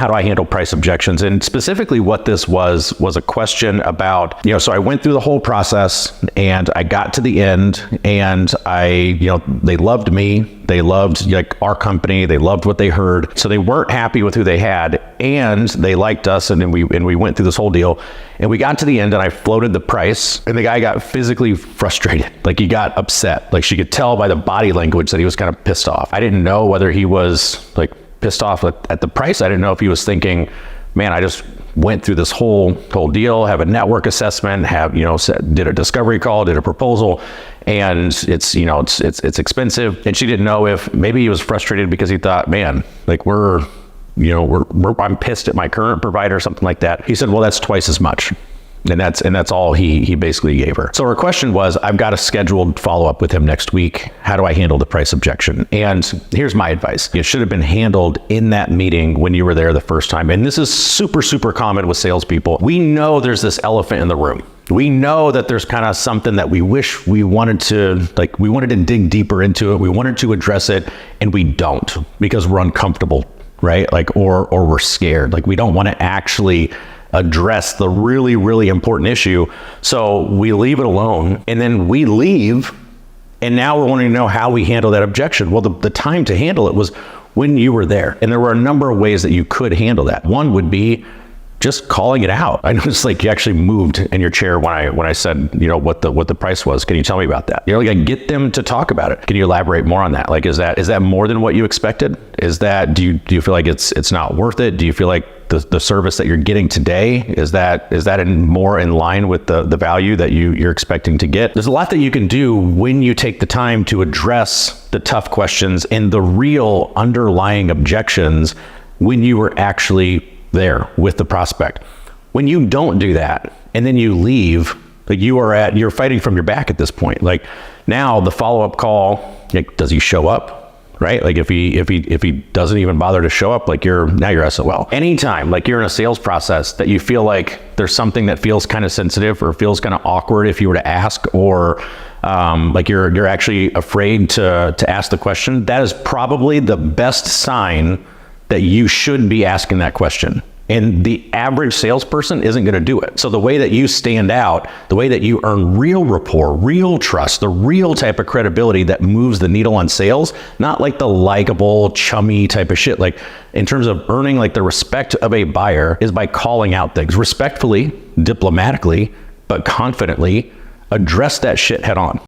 How do I handle price objections? And specifically what this was a question about, so I went through the whole process and I got to the end and they loved me. They loved our company. They loved what they heard. So they weren't happy with who they had and they liked us. And then we went through this whole deal and we got to the end and I floated the price and the guy got physically frustrated. He got upset. She could tell by the body language that he was kind of pissed off. I didn't know whether he was pissed off at the price. I didn't know if he was thinking, man, I just went through this whole deal, have a network assessment, did a discovery call, did a proposal, and it's expensive. And she didn't know if maybe he was frustrated because he thought, man, I'm pissed at my current provider, something like that. He said, well, that's twice as much. And that's all he basically gave her. So her question was, I've got a scheduled follow-up with him next week. How do I handle the price objection? And here's my advice. It should have been handled in that meeting when you were there the first time. And this is super, super common with salespeople. We know there's this elephant in the room. We know that there's kind of something that we wish we wanted to dig deeper into it. We wanted to address it and we don't because we're uncomfortable, right? Or we're scared. We don't want to actually address the really, really important issue. So we leave it alone and then we leave. And now we're wanting to know how we handle that objection. Well, the time to handle it was when you were there. And there were a number of ways that you could handle that. One would be just calling it out. I noticed you actually moved in your chair when I said, what the price was. Can you tell me about that? Get them to talk about it. Can you elaborate more on that? Is that more than what you expected? Do you feel like it's not worth it? Do you feel like the service that you're getting today, is that more in line with the value that you're expecting to get? There's a lot that you can do when you take the time to address the tough questions and the real underlying objections when you were actually there with the prospect. When you don't do that and then you leave, you're fighting from your back at this point. Now the follow-up call, does he show up? Right? If he doesn't even bother to show up, you're SOL. Anytime you're in a sales process that you feel like there's something that feels kind of sensitive or feels kind of awkward if you were to ask, or you're actually afraid to ask the question, that is probably the best sign that you should be asking that question. And the average salesperson isn't going to do it. So the way that you stand out, the way that you earn real rapport, real trust, the real type of credibility that moves the needle on sales, not the likable, chummy type of shit. In terms of earning the respect of a buyer, is by calling out things respectfully, diplomatically, but confidently. Address that shit head on.